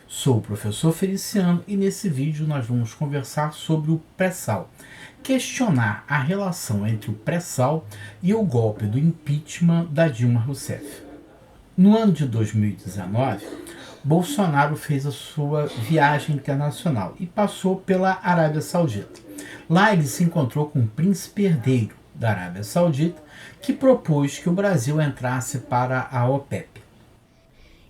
Sou o professor Feliciano e nesse vídeo nós vamos conversar sobre o pré-sal, questionar a relação entre o pré-sal e o golpe do impeachment da Dilma Rousseff. No ano de 2019, Bolsonaro fez a sua viagem internacional e passou pela Arábia Saudita. Lá ele se encontrou com o príncipe herdeiro da Arábia Saudita, que propôs que o Brasil entrasse para a OPEP.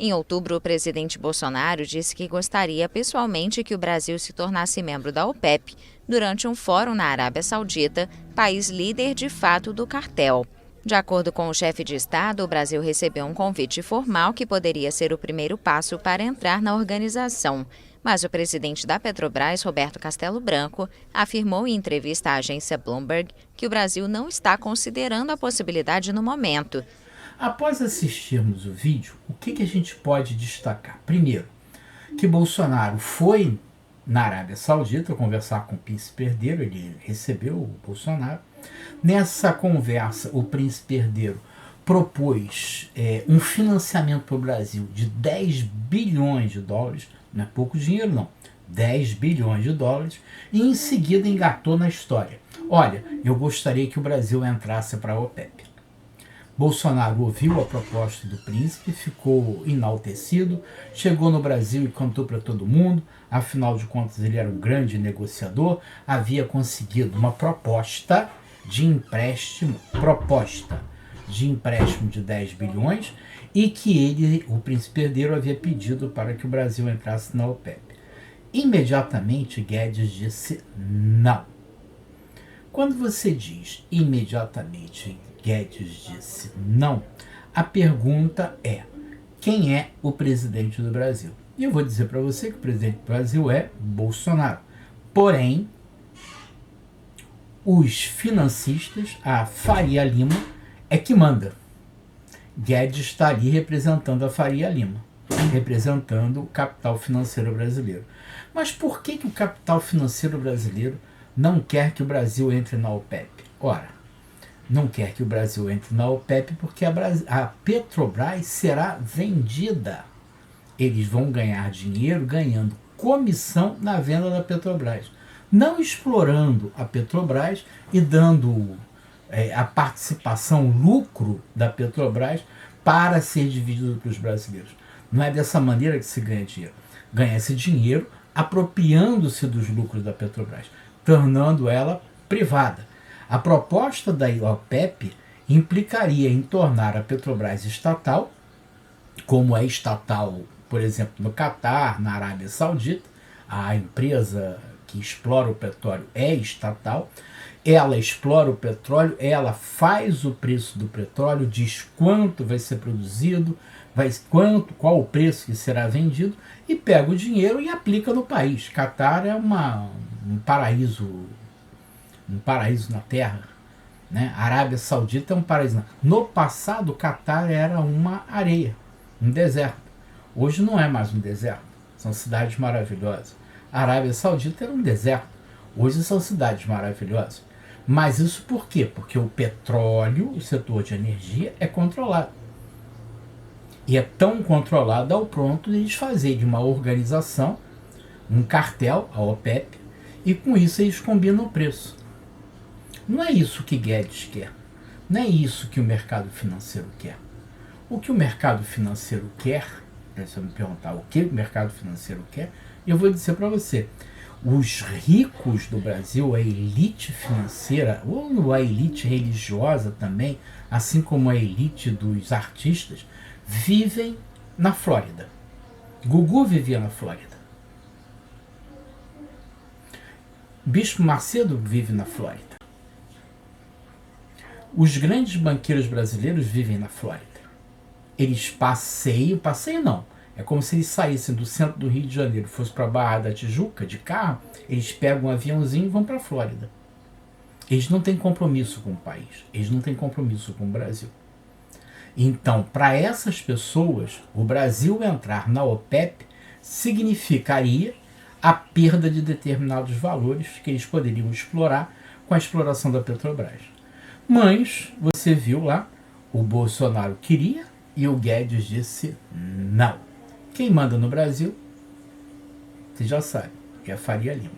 Em outubro, o presidente Bolsonaro disse que gostaria pessoalmente que o Brasil se tornasse membro da OPEP durante um fórum na Arábia Saudita, país líder de fato do cartel. De acordo com o chefe de Estado, o Brasil recebeu um convite formal que poderia ser o primeiro passo para entrar na organização. Mas o presidente da Petrobras, Roberto Castello Branco, afirmou em entrevista à agência Bloomberg que o Brasil não está considerando a possibilidade no momento. Após assistirmos o vídeo, o que a gente pode destacar? Primeiro, que Bolsonaro foi na Arábia Saudita conversar com o príncipe herdeiro, ele recebeu o Bolsonaro. Nessa conversa, o príncipe herdeiro propôs um financiamento para o Brasil de 10 bilhões de dólares, não é pouco dinheiro não, 10 bilhões de dólares, e em seguida engatou na história. Olha, eu gostaria que o Brasil entrasse para a OPEP. Bolsonaro ouviu a proposta do príncipe, ficou enaltecido, chegou no Brasil e contou para todo mundo, afinal de contas ele era um grande negociador, havia conseguido uma proposta de empréstimo de 10 bilhões e que ele, o príncipe herdeiro, havia pedido para que o Brasil entrasse na OPEP. Imediatamente Guedes disse não. Quando você diz imediatamente Guedes disse não, a pergunta é: quem é o presidente do Brasil? E eu vou dizer para você que o presidente do Brasil é Bolsonaro. Porém, os financistas, a Faria Lima, é que manda. Guedes está ali representando a Faria Lima, representando o capital financeiro brasileiro. Mas por que o capital financeiro brasileiro não quer que o Brasil entre na OPEP? Ora, não quer que o Brasil entre na OPEP porque a Petrobras será vendida. Eles vão ganhar dinheiro ganhando comissão na venda da Petrobras, não explorando a Petrobras e dando a participação, lucro da Petrobras para ser dividido para os brasileiros. Não é dessa maneira que se ganha dinheiro. Ganha esse dinheiro apropriando-se dos lucros da Petrobras, tornando ela privada. A proposta da OPEP implicaria em tornar a Petrobras estatal, como é estatal, por exemplo, no Catar, na Arábia Saudita. A empresa que explora o petróleo é estatal, ela explora o petróleo, ela faz o preço do petróleo, diz quanto vai ser produzido, qual o preço que será vendido, e pega o dinheiro e aplica no país. Catar é um paraíso na Terra, né? A Arábia Saudita é um paraíso. No passado, o Catar era uma areia, um deserto. Hoje não é mais um deserto, são cidades maravilhosas. A Arábia Saudita era um deserto, hoje são cidades maravilhosas. Mas isso por quê? Porque o petróleo, o setor de energia, é controlado. E é tão controlado ao ponto de eles fazerem uma organização, um cartel, a OPEP, e com isso eles combinam o preço. Não é isso que Guedes quer. Não é isso que o mercado financeiro quer. O que o mercado financeiro quer, se eu me perguntar o que o mercado financeiro quer, eu vou dizer para você: os ricos do Brasil, a elite financeira, ou a elite religiosa também, assim como a elite dos artistas, vivem na Flórida. Gugu vivia na Flórida. Bispo Macedo vive na Flórida. Os grandes banqueiros brasileiros vivem na Flórida. Eles passeiam não, é como se eles saíssem do centro do Rio de Janeiro, fossem para a Barra da Tijuca de carro, eles pegam um aviãozinho e vão para a Flórida. Eles não têm compromisso com o país, eles não têm compromisso com o Brasil. Então, para essas pessoas, o Brasil entrar na OPEP significaria a perda de determinados valores que eles poderiam explorar com a exploração da Petrobras. Mas, você viu lá, o Bolsonaro queria e o Guedes disse não. Quem manda no Brasil Você já sabe, é a Faria Lima.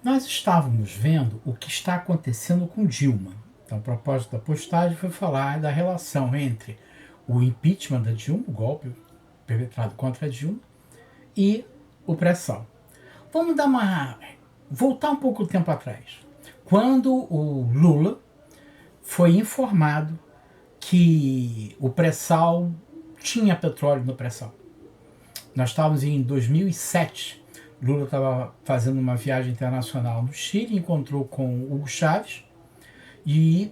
Nós estávamos vendo o que está acontecendo com Dilma. Então, o propósito da postagem foi falar da relação entre o impeachment da Dilma, o golpe perpetrado contra a Dilma, e o pré-sal. Vamos voltar um pouco o tempo atrás. Quando o Lula foi informado que o pré-sal tinha petróleo no pré-sal. Nós estávamos em 2007. Lula estava fazendo uma viagem internacional no Chile, encontrou com Hugo Chávez e,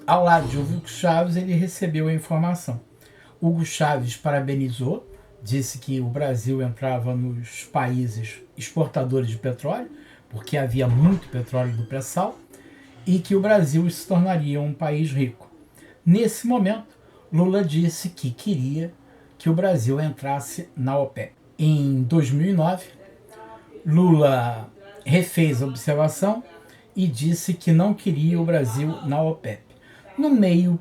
ao lado de Hugo Chávez, ele recebeu a informação. Hugo Chávez parabenizou, disse que o Brasil entrava nos países exportadores de petróleo, porque havia muito petróleo do pré-sal, e que o Brasil se tornaria um país rico. Nesse momento, Lula disse que queria que o Brasil entrasse na OPEP. Em 2009, Lula refez a observação e disse que não queria o Brasil na OPEP. No meio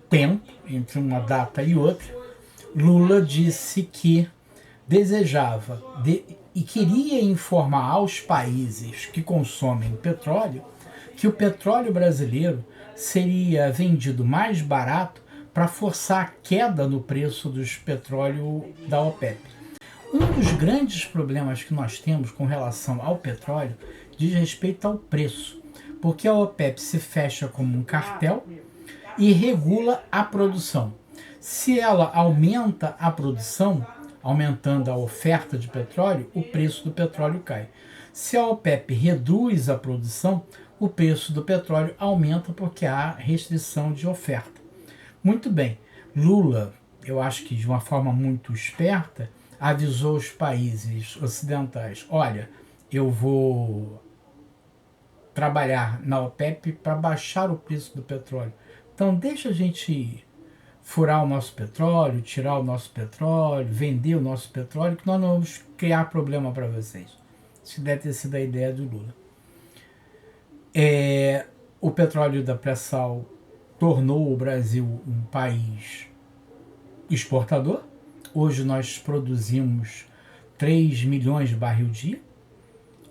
tempo, entre uma data e outra, Lula disse que desejava e queria informar aos países que consomem petróleo que o petróleo brasileiro seria vendido mais barato para forçar a queda no preço dos petróleos da OPEP. Um dos grandes problemas que nós temos com relação ao petróleo diz respeito ao preço, porque a OPEP se fecha como um cartel e regula a produção. Se ela aumenta a produção, aumentando a oferta de petróleo, o preço do petróleo cai. Se a OPEP reduz a produção, o preço do petróleo aumenta porque há restrição de oferta. Muito bem, Lula, eu acho que de uma forma muito esperta, avisou os países ocidentais: olha, eu vou trabalhar na OPEP para baixar o preço do petróleo. Então deixa a gente furar o nosso petróleo, tirar o nosso petróleo, vender o nosso petróleo, que nós não vamos criar problema para vocês. Isso deve ter sido a ideia do Lula. O petróleo da pré-sal tornou o Brasil um país exportador. Hoje nós produzimos 3 milhões de barril dia,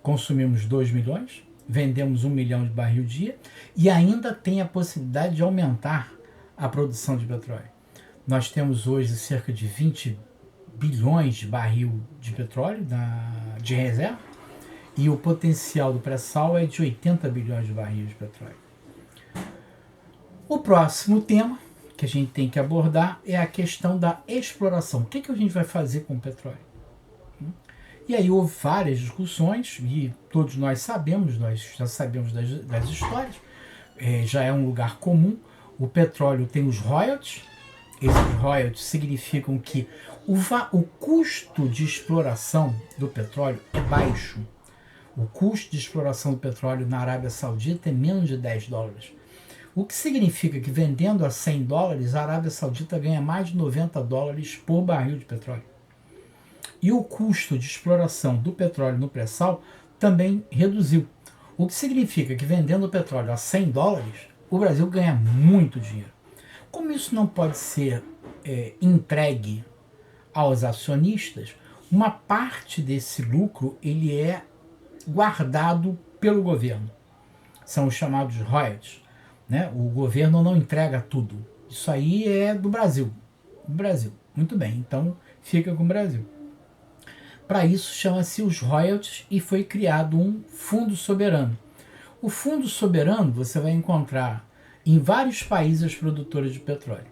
consumimos 2 milhões, vendemos 1 milhão de barril dia e ainda tem a possibilidade de aumentar a produção de petróleo. Nós temos hoje cerca de 20 bilhões de barril de petróleo de reserva e o potencial do pré-sal é de 80 bilhões de barris de petróleo. O próximo tema que a gente tem que abordar é a questão da exploração. O que a gente vai fazer com o petróleo? E aí houve várias discussões, e todos nós já sabemos das histórias, já é um lugar comum. O petróleo tem os royalties. Esses royalties significam que o custo de exploração do petróleo é baixo. O custo de exploração do petróleo na Arábia Saudita é menos de 10 dólares. O que significa que vendendo a 100 dólares, a Arábia Saudita ganha mais de 90 dólares por barril de petróleo. E o custo de exploração do petróleo no pré-sal também reduziu. O que significa que vendendo o petróleo a 100 dólares, o Brasil ganha muito dinheiro. Como isso não pode ser entregue aos acionistas, uma parte desse lucro ele é guardado pelo governo. São os chamados royalties. Né? O governo não entrega tudo. Isso aí é do Brasil. Muito bem, então fica com o Brasil. Para isso chama-se os royalties e foi criado um fundo soberano. O fundo soberano você vai encontrar em vários países produtores de petróleo,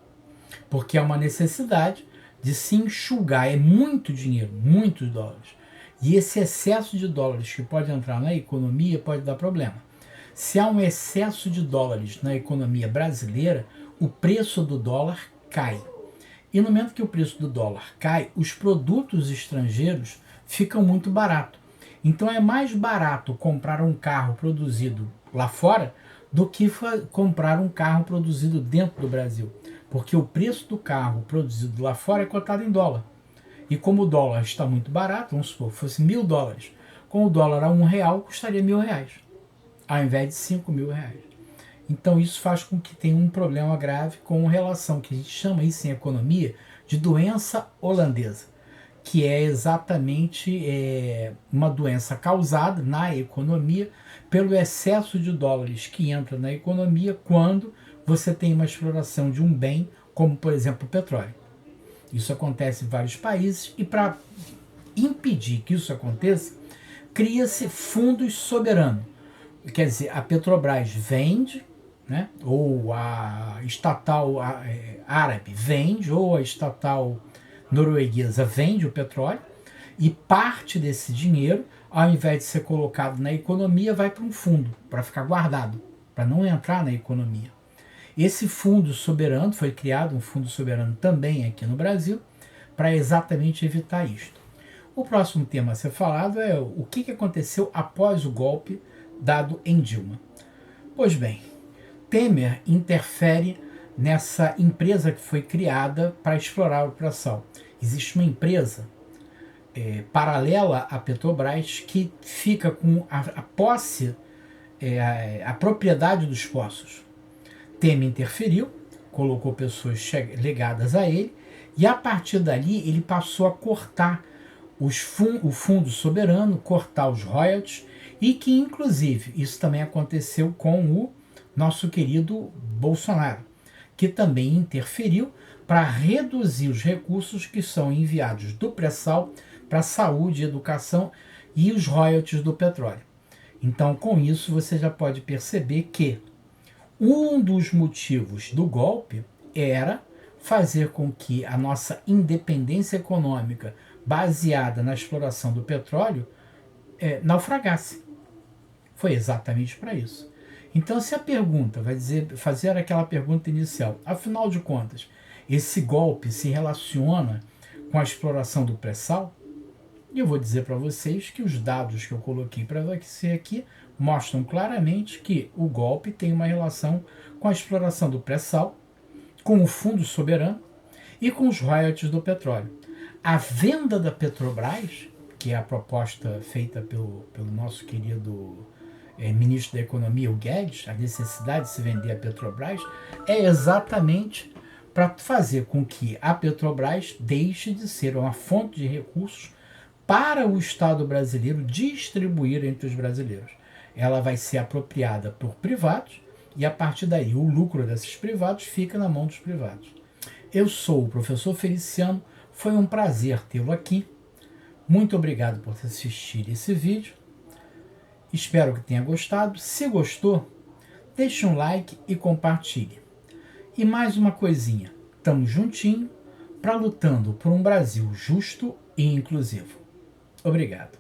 porque é uma necessidade de se enxugar, é muito dinheiro, muitos dólares. E esse excesso de dólares que pode entrar na economia pode dar problema. Se há um excesso de dólares na economia brasileira, o preço do dólar cai. E no momento que o preço do dólar cai, os produtos estrangeiros ficam muito baratos. Então é mais barato comprar um carro produzido lá fora do que comprar um carro produzido dentro do Brasil. Porque o preço do carro produzido lá fora é cotado em dólar. E como o dólar está muito barato, vamos supor, fosse 1.000 dólares. Com o dólar a R$1, custaria R$1.000, ao invés de R$5.000. Então isso faz com que tenha um problema grave com relação, que a gente chama isso em economia de doença holandesa, que é exatamente uma doença causada na economia pelo excesso de dólares que entra na economia quando você tem uma exploração de um bem, como por exemplo o petróleo. Isso acontece em vários países e para impedir que isso aconteça, cria-se fundos soberanos. Quer dizer, a Petrobras vende, né, ou a estatal árabe vende, ou a estatal norueguesa vende o petróleo, e parte desse dinheiro, ao invés de ser colocado na economia, vai para um fundo, para ficar guardado, para não entrar na economia. Esse fundo soberano, foi criado um fundo soberano também aqui no Brasil, para exatamente evitar isto. O próximo tema a ser falado é o que aconteceu após o golpe dado em Dilma. Pois bem, Temer interfere nessa empresa que foi criada para explorar o pré-sal. Existe uma empresa paralela à Petrobras que fica com a posse, a propriedade dos poços. Temer interferiu, colocou pessoas ligadas a ele, e a partir dali ele passou a cortar o fundo soberano, cortar os royalties, e que inclusive isso também aconteceu com o nosso querido Bolsonaro, que também interferiu para reduzir os recursos que são enviados do pré-sal para saúde, educação e os royalties do petróleo. Então, com isso, você já pode perceber que um dos motivos do golpe era fazer com que a nossa independência econômica, baseada na exploração do petróleo, naufragasse. Foi exatamente para isso. Então, se a pergunta fazer aquela pergunta inicial, afinal de contas, esse golpe se relaciona com a exploração do pré-sal? E eu vou dizer para vocês que os dados que eu coloquei para você aqui mostram claramente que o golpe tem uma relação com a exploração do pré-sal, com o fundo soberano e com os royalties do petróleo. A venda da Petrobras, que é a proposta feita pelo nosso querido ministro da Economia, o Guedes, a necessidade de se vender a Petrobras, é exatamente para fazer com que a Petrobras deixe de ser uma fonte de recursos para o Estado brasileiro distribuir entre os brasileiros. Ela vai ser apropriada por privados e, a partir daí, o lucro desses privados fica na mão dos privados. Eu sou o professor Feliciano, foi um prazer tê-lo aqui. Muito obrigado por assistir esse vídeo. Espero que tenha gostado. Se gostou, deixe um like e compartilhe. E mais uma coisinha, estamos juntinho para lutando por um Brasil justo e inclusivo. Obrigado.